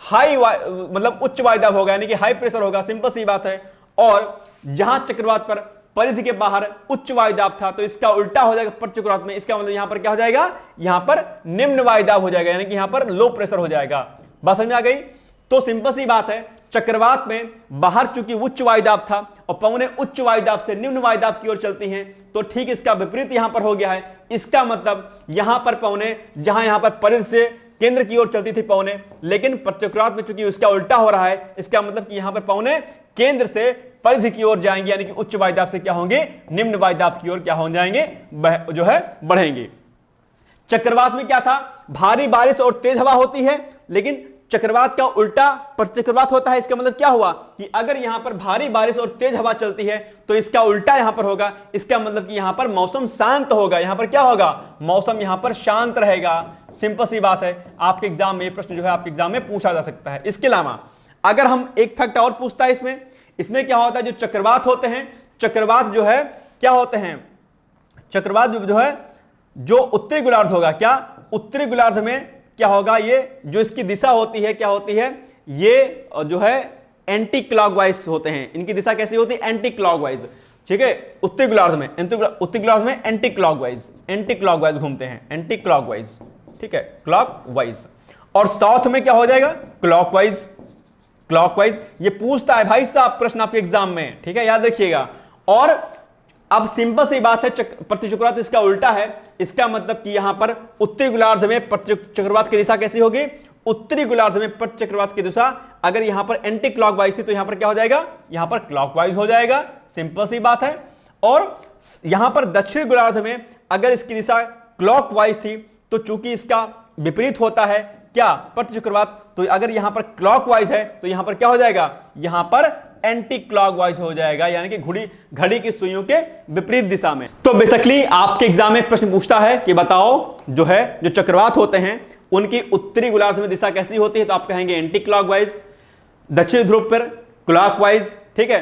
मतलब उच्च वायुदाब होगा, यानी कि हाई प्रेशर होगा, सिंपल सी बात है। और जहां चक्रवात पर परिधि के बाहर उच्च वायुदाब था, तो इसका उल्टा हो जाएगा प्रतिचक्रवात में, इसका मतलब यहां पर क्या हो जाएगा, यहां पर निम्न वायुदाब हो जाएगा, यानी कि यहां पर लो प्रेशर हो जाएगा। बात समझ में आ गई। तो सिंपल सी बात है, चक्रवात में बाहर चूंकि उच्च वायुदाब था और पवनें उच्च वायुदाब से निम्न वायुदाब की ओर चलती हैं, तो ठीक इसका विपरीत यहां पर हो गया है। इसका मतलब यहां पर पवनें, जहां यहां पर परिधि से केंद्र की ओर चलती थी पवनें, लेकिन प्रतिचक्रवात में चूंकि उसका उल्टा हो रहा है, इसका मतलब कि यहां पर पवनें केंद्र से परिधि की ओर जाएंगे, यानी कि उच्च वायुदाब से क्या होंगे, निम्न वायुदाब की ओर क्या हो जाएंगे, जो है बढ़ेंगे। चक्रवात में क्या था, भारी बारिश और तेज हवा होती है, लेकिन चक्रवात का उल्टा प्रतिचक्रवात होता है। इसका मतलब क्या हुआ कि अगर यहां पर भारी बारिश और तेज हवा चलती है, तो इसका उल्टा यहां पर होगा। इसका मतलब कि यहां पर मौसम शांत होगा, यहां पर क्या होगा, मौसम यहां पर शांत रहेगा। सिंपल सी बात है, आपके एग्जाम में प्रश्न जो है आपके एग्जाम में पूछा जा सकता है। इसके अलावा अगर हम एक फैक्ट और पूछता है इसमें क्या होता है, जो चक्रवात होते हैं, चक्रवात जो है क्या होते हैं, चक्रवात जो है, जो उत्तरी गोलार्ध होगा, क्या उत्तरी गोलार्ध में क्या होगा, ये जो इसकी दिशा होती है, क्या होती है, ये जो है एंटी क्लॉकवाइज होते हैं। इनकी दिशा कैसी होती है, एंटी क्लॉकवाइज, ठीक है। उत्तरी गोलार्ध में, उत्तरी गोलार्ध में एंटी क्लॉकवाइज घूमते हैं, एंटी क्लॉकवाइज, ठीक है, क्लॉकवाइज। और साउथ में क्या हो जाएगा, क्लॉकवाइज। ये पूछता है भाई साहब प्रश्न आपके एग्जाम में, ठीक है, याद रखिएगा। और अब सिंपल सी बात है, प्रतिचक्रवात इसका उल्टा है। इसका मतलब कि यहां पर उत्तरी गोलार्ध में प्रतिचक्रवात की दिशा कैसी होगी, उत्तरी गोलार्ध में प्रतिचक्रवात की दिशा अगर यहां पर एंटी क्लॉकवाइज थी, तो यहां पर क्या हो जाएगा, यहां पर क्लॉकवाइज हो जाएगा। सिंपल सी बात है। और यहां पर दक्षिण गोलार्ध में अगर इसकी दिशा क्लॉकवाइज थी, तो चूंकि इसका विपरीत होता है क्या, प्रतिचक्रवात, तो अगर यहां पर क्लॉकवाइज है, तो यहां पर क्या हो जाएगा, यहां पर एंटी क्लॉकवाइज हो जाएगा, यानी कि घड़ी की सुइयों के विपरीत दिशा में। तो बेसिकली आपके एग्जाम में प्रश्न पूछता है कि बताओ जो चक्रवात होते हैं, उनकी उत्तरी गोलार्ध में दिशा कैसी होती है, तो आप कहेंगे एंटी क्लॉकवाइज, दक्षिण ध्रुव पर क्लॉकवाइज, ठीक है।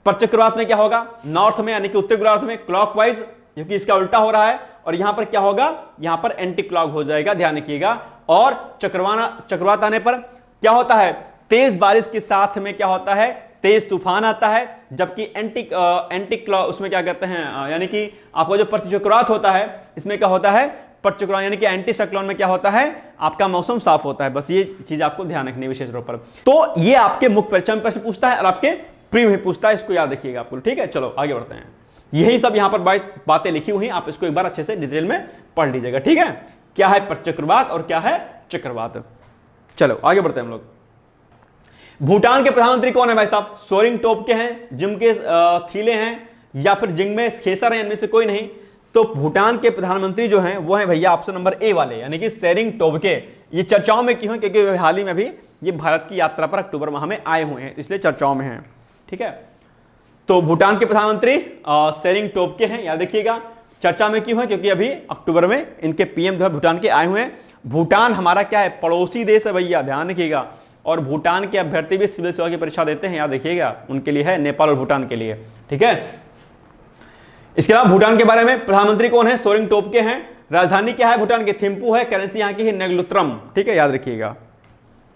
प्रतिचक्रवात में क्या होगा, नॉर्थ में यानी कि उत्तरी गोलार्ध में क्लॉकवाइज, क्योंकि इसका उल्टा हो रहा है। और यहां पर क्या होगा, यहां पर एंटी क्लॉक हो जाएगा, ध्यान रखिएगा। और चक्रवात आने पर क्या होता है, तेज बारिश के साथ में क्या होता है, तेज तूफान आता है। जबकि एंटी क्लॉक उसमें क्या कहते हैं, यानी कि आपका जो प्रतिचक्रवात होता है, इसमें क्या होता है, प्रचुकरण यानी कि एंटी साइक्लोन में क्या होता है, आपका मौसम साफ होता है। बस ये चीज आपको ध्यान रखनी है विशेष रूप पर। तो ये आपके मुख्य परीक्षा में प्रश्न पूछता है और आपके प्री में पूछता है, इसको याद रखिएगा आपको। ठीक है, चलो आगे बढ़ते हैं। यही सब यहां पर बातें लिखी हुई, आप इसको एक बार अच्छे से डिटेल में पढ़ लीजिएगा। ठीक है, क्या है प्रचक्रवात और क्या है चक्रवात। चलो आगे बढ़ते हैं हम लोग। भूटान के प्रधानमंत्री कौन है भाई साहब, सोरिंग टोब्गे हैं, जिम्मे थीले हैं, या फिर जिंगमे खेसर हैं, इनमें से कोई नहीं। तो भूटान के प्रधानमंत्री जो हैं वो हैं भैया ऑप्शन नंबर ए वाले, यानी कि सेरिंग टोब्गे। ये चर्चाओं में क्यों है, क्योंकि हाल ही में भी ये भारत की यात्रा पर अक्टूबर माह में आए हुए हैं, इसलिए चर्चाओं में हैं। ठीक है, तो भूटान के प्रधानमंत्री सेरिंग टोब्गे हैं, याद रखिएगा। चर्चा में क्यों है, क्योंकि अभी अक्टूबर में इनके पीएम जो है भूटान के आए हुए हैं। भूटान हमारा क्या है, पड़ोसी देश है भैया, ध्यान रखिएगा। और भूटान के अभ्यर्थी भी सिविल सेवा की परीक्षा देते हैं, याद रखिएगा, उनके लिए है, नेपाल और भूटान के लिए। ठीक है, इसके अलावा भूटान के बारे में प्रधानमंत्री कौन है, सोरिंग टोब्गे हैं। राजधानी क्या है भूटान की, थिम्पू है। करेंसी यहां की है नेग्लुत्रम। ठीक है, याद रखिएगा।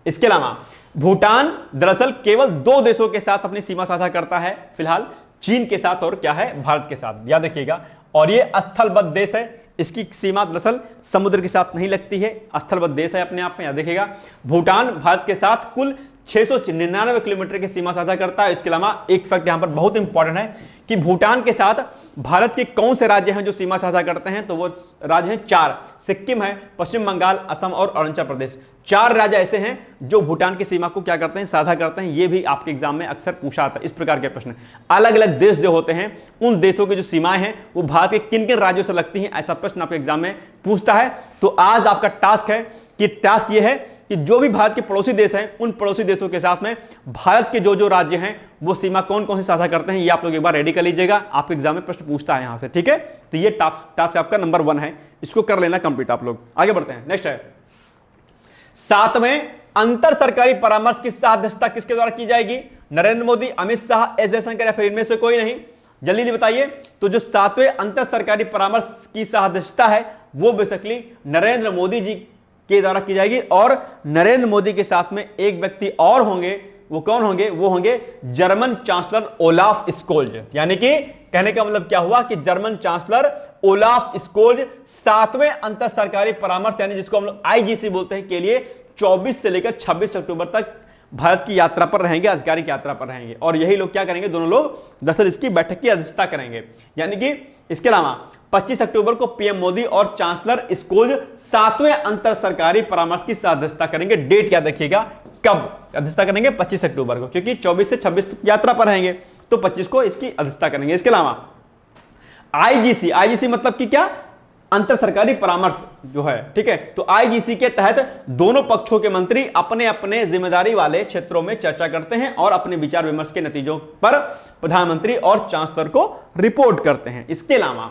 इसके अलावा भूटान दरअसल केवल 2 देशों के साथ अपनी सीमा साझा करता है फिलहाल, चीन के साथ और क्या है, भारत के साथ, याद रखिएगा। और ये स्थलबद्ध देश है, इसकी सीमा दरअसल समुद्र के साथ नहीं लगती है, स्थलबद्ध देश है अपने आप में, याद रखिएगा। भूटान भारत के साथ कुल 699 किलोमीटर की सीमा साझा करता है। इसके अलावा एक फैक्ट यहां पर बहुत इंपॉर्टेंट है कि भूटान के साथ भारत के कौन से राज्य हैं जो सीमा साझा करते हैं, तो वो राज्य हैं 4, सिक्किम है, पश्चिम बंगाल, असम और अरुणाचल प्रदेश। 4 राज्य ऐसे हैं जो भूटान की सीमा को क्या करते हैं, साझा करते हैं। ये भी आपके एग्जाम में अक्सर पूछा आता है, इस प्रकार के प्रश्न। अलग अलग देश जो होते हैं, उन देशों की जो सीमाएं हैं वो भारत के किन किन राज्यों से लगती हैं, ऐसा प्रश्न आपके एग्जाम में पूछता है। तो आज आपका टास्क है कि टास्क ये है कि जो भी भारत के पड़ोसी देश हैं, उन पड़ोसी देशों के साथ में भारत के जो जो राज्य हैं वो सीमा कौन कौन से साझा करते हैं, ये आप लोग एक बार रेडी कर लीजिएगा, आपके एग्जाम में प्रश्न पूछता है यहां से। ठीक है, तो ये टास्क आपका नंबर 1 है, इसको कर लेना कंप्लीट आप लोग। आगे बढ़ते हैं, नेक्स्ट है 7वें अंतर सरकारी परामर्श की अध्यक्षता किसके द्वारा की जाएगी, नरेंद्र मोदी, अमित शाह, एस जयशंकर या फिर इनमें से कोई नहीं, जल्दी बताइए। तो जो 7वें अंतर सरकारी परामर्श की अध्यक्षता है वो बेसिकली नरेंद्र मोदी जी के द्वारा की जाएगी। और नरेंद्र मोदी के साथ में एक व्यक्ति और होंगे, वो कौन होंगे, वो होंगे जर्मन चांसलर ओलाफ स्कोल्ज। यानी कि कहने का मतलब क्या हुआ कि जर्मन चांसलर ओलाफ स्कोल्ज 7वें अंतर सरकारी परामर्श यानी जिसको हम लोग आईजीसी बोलते हैं के लिए 24 से लेकर 26 अक्टूबर तक भारत की यात्रा पर रहेंगे, आधिकारिक यात्रा पर रहेंगे। और यही लोग क्या करेंगे, दोनों लोग दरअसल इसकी बैठक की अध्यक्षता करेंगे। यानी कि इसके अलावा 25 अक्टूबर को पीएम मोदी और चांसलर स्कोल्ज 7वें अंतर सरकारी परामर्श की अध्यक्षता करेंगे। डेट याद रखिएगा, कब अध्यक्षता करेंगे, 25 अक्टूबर को, क्योंकि 24 से 26 यात्रा पर रहेंगे, तो 25 को इसकी अध्यक्षता करेंगे। इसके अलावा आईजीसी मतलब कि क्या, अंतर सरकारी परामर्श जो है। ठीक है, तो आईजीसी के तहत दोनों पक्षों के मंत्री अपने अपने जिम्मेदारी वाले क्षेत्रों में चर्चा करते हैं और अपने विचार विमर्श के नतीजों पर प्रधानमंत्री और चांसलर को रिपोर्ट करते हैं। इसके अलावा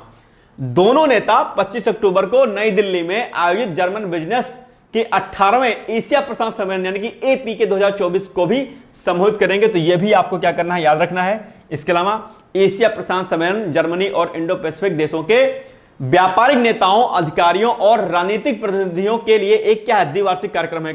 दोनों नेता 25 अक्टूबर को नई दिल्ली में आयोजित जर्मन बिजनेस के 18वें एशिया प्रशांत सम्मेलन यानी कि एपी के 2024 को भी संबोधित करेंगे। तो यह भी आपको क्या करना है, याद रखना है। इसके अलावा एशिया प्रशांत सम्मेलन जर्मनी और इंडो पैसिफिक देशों के व्यापारिक नेताओं, अधिकारियों और राजनीतिक प्रतिनिधियों के लिए एक क्या है, द्विवार्षिक कार्यक्रम है।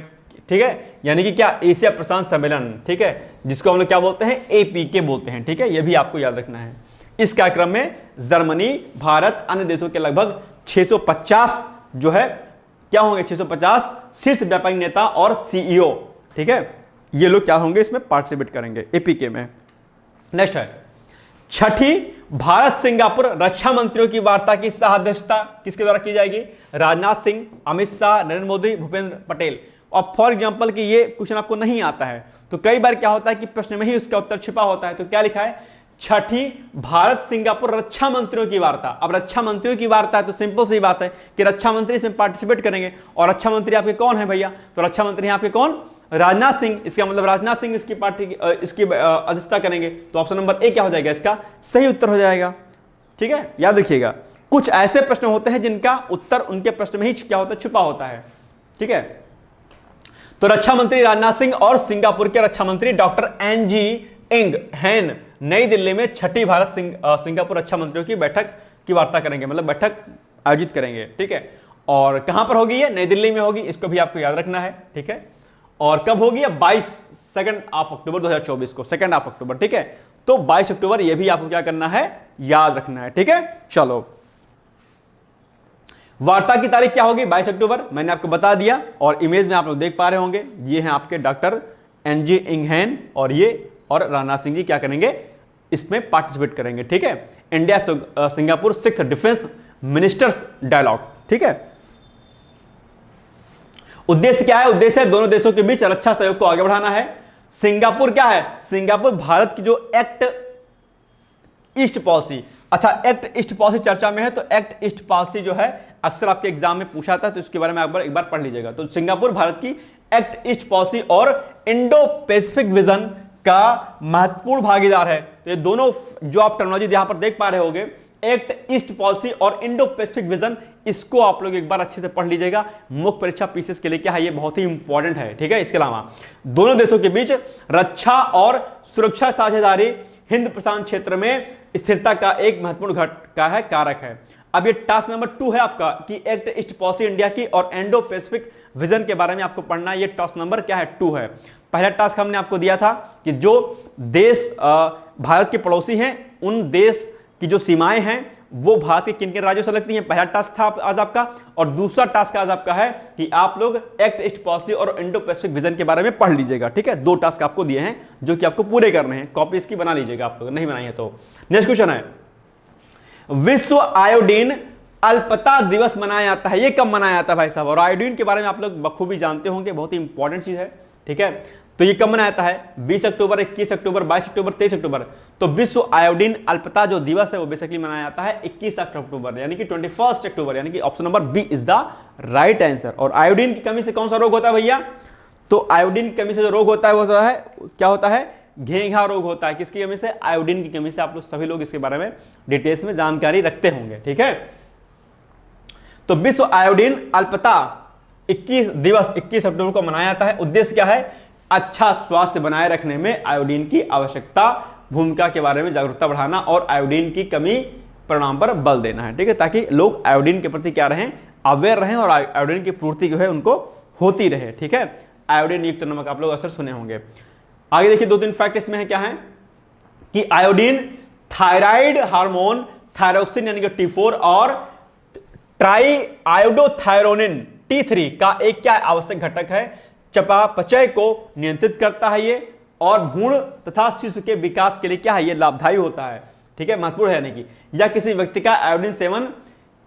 ठीक है, यानी कि क्या, एशिया प्रशांत सम्मेलन, ठीक है, जिसको हम लोग क्या बोलते हैं, एपीके बोलते हैं। ठीक है, यह भी आपको याद रखना है। इस कार्यक्रम में जर्मनी, भारत, अन्य देशों के लगभग 650 जो है क्या होंगे, 650 शीर्ष व्यापारिक नेता और सीईओ, ठीक है, ये लोग क्या होंगे, इसमें पार्टिसिपेट करेंगे एपीके में। नेक्स्ट है 6ठी भारत सिंगापुर रक्षा मंत्रियों की वार्ता की अध्यक्षता किसके द्वारा की जाएगी, राजनाथ सिंह, अमित शाह, नरेंद्र मोदी, भूपेंद्र पटेल। और फॉर एग्जांपल कि ये क्वेश्चन आपको नहीं आता है तो कई बार क्या होता है कि प्रश्न में ही उसका उत्तर छिपा होता है। तो क्या लिखा है, 6ठी भारत सिंगापुर रक्षा मंत्रियों की वार्ता। अब रक्षा मंत्रियों की वार्ता है तो सिंपल सी बात है कि रक्षा मंत्री इसमें पार्टिसिपेट करेंगे। और रक्षा मंत्री आपके कौन है भैया, तो रक्षा मंत्री आपके कौन, राजनाथ सिंह। इसका मतलब राजनाथ सिंह इसकी अध्यक्षता करेंगे। तो ऑप्शन नंबर ए क्या हो जाएगा, इसका सही उत्तर हो जाएगा। ठीक है, याद रखिएगा, कुछ ऐसे प्रश्न होते हैं जिनका उत्तर उनके प्रश्न में ही क्या होता है, छुपा होता है। ठीक है, तो रक्षा मंत्री राजनाथ सिंह और सिंगापुर के रक्षा मंत्री डॉक्टर एनजी इंग हैन नई दिल्ली में 6ठी भारत सिंगापुर रक्षा मंत्रियों की बैठक की वार्ता करेंगे, मतलब बैठक आयोजित करेंगे। ठीक है, और कहां पर होगी, ये नई दिल्ली में होगी, इसको भी आपको याद रखना है। ठीक है, और कब होगी, 2 अक्टूबर 2024 को, 2 अक्टूबर। ठीक है, तो 22 अक्टूबर ये भी आपको क्या करना है, याद रखना है। ठीक है, चलो वार्ता की तारीख क्या होगी? 22 अक्टूबर, मैंने आपको बता दिया। और इमेज में आप लोग देख पा रहे होंगे, ये हैं आपके डॉक्टर एनजी इंगहैन और ये और राजनाथ सिंह जी क्या करेंगे, इसमें पार्टिसिपेट करेंगे। ठीक है, India Singapore 6th defence ministers dialogue. ठीक है, उद्देश्य क्या है? उद्देश्य है दोनों देशों के बीच रक्षा सहयोग को आगे बढ़ाना है। सिंगापुर क्या है? सिंगापुर भारत की जो एक्ट ईस्ट पॉलिसी, अच्छा एक्ट ईस्ट पॉलिसी चर्चा में है, तो एक्ट ईस्ट पॉलिसी जो है अक्सर आपके एग्जाम में पूछा था, तो इसके बारे में एक बार पढ़ लीजिएगा। तो सिंगापुर भारत की एक्ट ईस्ट पॉलिसी और इंडो पैसिफिक विजन का महत्वपूर्ण भागीदार है। तो ये दोनों जो आप टेक्नोलॉजी यहां पर देख पा रहे होंगे, एक्ट ईस्ट पॉलिसी और इंडो पैसिफिक विजन, इसको आप लोग एक बार अच्छे से पढ़ लीजिएगा। मुख्य परीक्षा पीसीएस के लिए क्या है, ये बहुत ही इंपॉर्टेंट है। ठीक है, इसके अलावा दोनों देशों के बीच रक्षा और सुरक्षा साझेदारी हिंद प्रशांत क्षेत्र में स्थिरता का एक महत्वपूर्ण कारक है। अब ये टास्क नंबर 2 है आपका कि एक्ट ईस्ट पॉलिसी इंडिया की और इंडो पैसिफिक विजन के बारे में आपको पढ़ना है। ये टास्क नंबर क्या है? 2 है। पहला टास्क हमने आपको दिया था कि जो देश भारत के पड़ोसी हैं, उन देश की जो सीमाएं हैं वो भारत के किन किन राज्यों से लगती हैं, पहला टास्क था आज आपका। और दूसरा टास्क आज आपका है कि आप लोग एक्ट ईस्ट पॉलिसी और इंडो पैसिफिक विजन के बारे में पढ़ लीजिएगा। ठीक है, 2 टास्क आपको दिए हैं जो कि आपको पूरे करने हैं। कॉपी इसकी बना लीजिएगा आप लोग, नहीं बनाई है तो। नेक्स्ट क्वेश्चन है, विश्व आयोडीन अल्पता दिवस मनाया जाता है, ये कब मनाया जाता है भाई साहब? और आयोडीन के बारे में आप लोग बखूबी जानते होंगे, बहुत ही इंपॉर्टेंट चीज है। ठीक है, तो ये कब मनाया जाता है? 20 अक्टूबर, 21 अक्टूबर, 22 अक्टूबर, 23 अक्टूबर। तो विश्व आयोडीन अल्पता जो दिवस है वो बेसिकली मनाया जाता है 21 अक्टूबर, यानी कि 21 अक्टूबर, यानी कि option number B is the right answer. और आयोडीन की कमी से कौन सा रोग होता है भैया? तो आयोडीन की कमी से जो रोग होता है वो होता है, क्या होता है? घेंघा रोग होता है। किसकी कमी से? आयोडीन की कमी से। आप लोग सभी लोग इसके बारे में डिटेल्स में जानकारी रखते होंगे। ठीक है, तो विश्व आयोडीन अल्पता 21 दिवस 21 अक्टूबर को मनाया जाता है। उद्देश्य क्या है? अच्छा स्वास्थ्य बनाए रखने में आयोडीन की आवश्यकता, भूमिका के बारे में जागरूकता बढ़ाना और आयोडीन की कमी परिणाम पर बल देना है। ठीक है, ताकि लोग आयोडीन के प्रति क्या रहें, अवेयर रहें और आयोडीन की पूर्ति जो है उनको होती रहे। ठीक है, आयोडीन युक्त नमक आप लोग अक्सर सुने होंगे। आगे देखिए 2-3 फैक्ट इसमें है, क्या है कि आयोडीन थायराइड हार्मोन थायरोक्सिन यानी कि T4 और ट्राई आयोडोथायरोनिन T3 का एक क्या आवश्यक घटक है? चयापचय को नियंत्रित करता है ये, और भ्रूण तथा शिशु के विकास के लिए क्या है, ये लाभदायी होता है। ठीक है, महत्वपूर्ण है। यानी कि या किसी व्यक्ति का आयोडीन सेवन,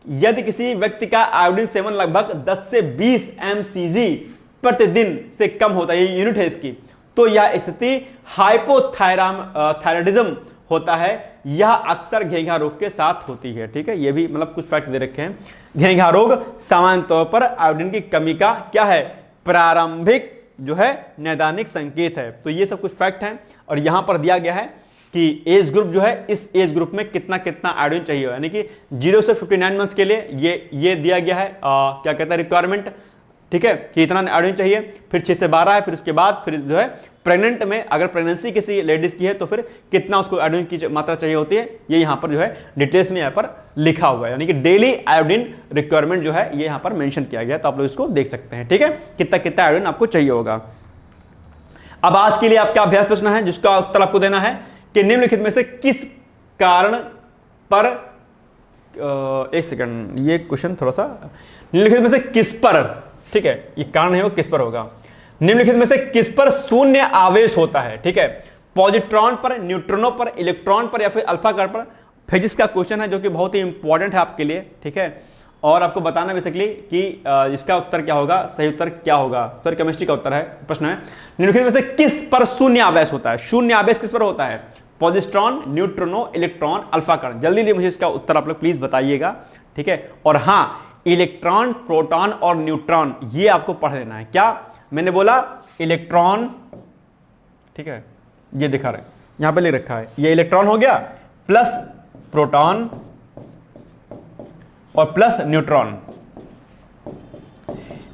यदि किसी व्यक्ति का आयोडीन सेवन लगभग 10 से 20 mcg प्रतिदिन से कम होता है, ये यूनिट है इसकी, तो यह स्थिति हाइपोथायराइडिज्म होता है। यह अक्सर घेंघा रोग के साथ होती है। ठीक है, ये भी मतलब कुछ फैक्ट दे रखे हैं। घेंघा रोग सामान्य तौर पर आयोडीन की कमी का क्या है? प्रारंभिक जो है नैदानिक संकेत है। तो ये सब कुछ फैक्ट हैं। और यहां पर दिया गया है कि एज ग्रुप जो है, इस एज ग्रुप में कितना कितना आयोडीन चाहिए, यानी कि 0 से 59 मंथ्स के लिए ये दिया गया है क्या कहता है रिक्वायरमेंट। ठीक है, कि इतना आयोडीन चाहिए। फिर 6 से 12 है, फिर उसके बाद फिर जो है प्रेग्नेंट में, अगर प्रेगनेंसी किसी लेडीज की है तो फिर कितना उसको आयोडीन की मात्रा चाहिए होती है, ये यहां पर जो है डिटेल्स में यहां पर लिखा हुआ है। यानी कि डेली आयोडीन रिक्वायरमेंट जो है ये यहां पर मेंशन किया गया, तो आप लोग इसको देख सकते हैं। ठीक है, कितना कितना आयोडीन आपको चाहिए होगा। अब आज के लिए आपका अभ्यास प्रश्न है जिसका उत्तर आपको देना है कि निम्नलिखित में से किस कारण पर, एक सेकंड, ये क्वेश्चन थोड़ा सा, निम्नलिखित में से किस पर, ठीक है, ये कारण है वो किस पर होगा, निम्नलिखित में से किस पर शून्य आवेश होता है? ठीक है, पॉजिट्रॉन पर, न्यूट्रॉनों पर, इलेक्ट्रॉन पर या फिर अल्फा कण पर? फिजिक्स का क्वेश्चन है जो कि बहुत ही इंपॉर्टेंट है आपके लिए। ठीक है, और आपको बताना बेसिकली कि इसका उत्तर क्या होगा, सही उत्तर क्या होगा। सर केमिस्ट्री का उत्तर है, प्रश्न है निम्नलिखित में से किस पर शून्य आवेश होता है? शून्य आवेश किस पर होता है? पॉजिट्रॉन, न्यूट्रॉनो, इलेक्ट्रॉन, अल्फा कण। जल्दी मुझे इसका उत्तर आप लोग प्लीज बताइएगा। ठीक है, और हाँ, इलेक्ट्रॉन, प्रोटॉन और न्यूट्रॉन ये आपको पढ़ लेना है। क्या मैंने बोला? इलेक्ट्रॉन, ठीक है, ये दिखा रहे यहां पे लिख रखा है, ये इलेक्ट्रॉन हो गया, प्लस प्रोटॉन और plus neutron.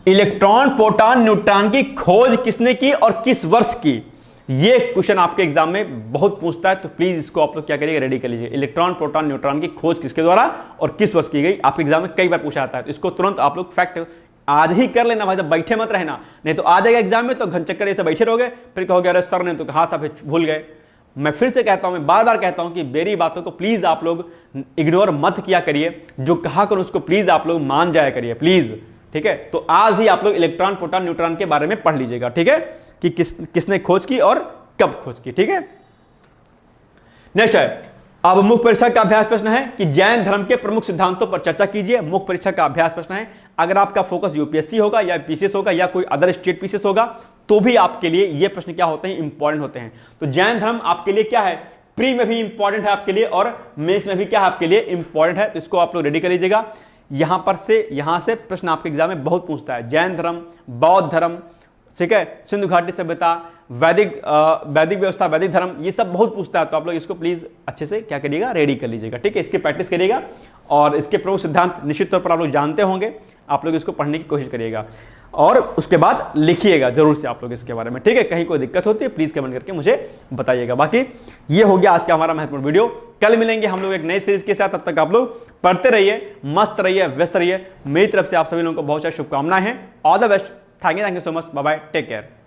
Electron, proton, neutron की खोज किसने की और किस वर्ष की? ये क्वेश्चन आपके एग्जाम में बहुत पूछता है, तो प्लीज इसको आप लोग क्या करिएगा, रेडी कर लीजिए। इलेक्ट्रॉन, प्रोटॉन, न्यूट्रॉन की खोज किसके द्वारा और किस वर्ष की गई? आपके एग्जाम में कई बार पूछा जाता है, तो इसको तुरंत आप लोग फैक्ट आज ही कर लेना भाई, जब बैठे मत रहना, नहीं तो आ जाएगा एग्जाम में तो घन चक्कर ऐसे बैठे रहोगे, फिर कहोगे अरे सर ने तो कहा था, फिर भूल गए। मैं फिर से कहता हूं, मैं बार बार कहता हूं कि मेरी बातों को प्लीज आप लोग इग्नोर मत किया करिए, जो कहा करो उसको प्लीज आप लोग मान जाया करिए प्लीज, ठीक है। तो आज ही आप लोग इलेक्ट्रॉन, प्रोटॉन, न्यूट्रॉन के बारे में पढ़ लीजिएगा, ठीक है, कि किसने खोज की और कब खोज की, ठीक है। नेक्स्ट है, अब मुख्य परीक्षा का अभ्यास प्रश्न है कि जैन धर्म के प्रमुख सिद्धांतों पर चर्चा कीजिए। मुख्य परीक्षा का अभ्यास प्रश्न है, अगर आपका फोकस यूपीएससी होगा या पीसीएस होगा या कोई अदर स्टेट पीसीएस होगा तो भी आपके लिए ये प्रश्न क्या होते हैं, इंपॉर्टेंट होते हैं। तो जैन धर्म आपके लिए क्या है, प्री में भी इंपॉर्टेंट है आपके लिए और मेंस में भी क्या है आपके लिए इंपॉर्टेंट है, तो इसको आप लोग रेडी कर लीजिएगा। यहां से प्रश्न आपके एग्जाम में बहुत पूछता है, जैन धर्म, बौद्ध धर्म, ठीक है, सिंधु घाटी सभ्यता, वैदिक व्यवस्था, वैदिक धर्म, ये सब बहुत पूछता है। तो आप लोग इसको प्लीज अच्छे से क्या करिएगा, रेडी कर लीजिएगा, ठीक है, इसकी प्रैक्टिस करिएगा और इसके प्रमुख सिद्धांत निश्चित तौर पर आप लोग जानते होंगे, आप लोग इसको पढ़ने की कोशिश करिएगा और उसके बाद लिखिएगा जरूर से आप लोग इसके बारे में, ठीक है। कहीं कोई दिक्कत होती है प्लीज कमेंट करके मुझे बताइएगा। बाकी ये हो गया आज का हमारा महत्वपूर्ण वीडियो, कल मिलेंगे हम लोग एक नई सीरीज के साथ, तब तक आप लोग पढ़ते रहिए, मस्त रहिए, व्यस्त रहिए। मेरी तरफ से आप सभी लोगों को बहुत सारी शुभकामनाएं हैं, all the best, thank you so much, bye bye, take care.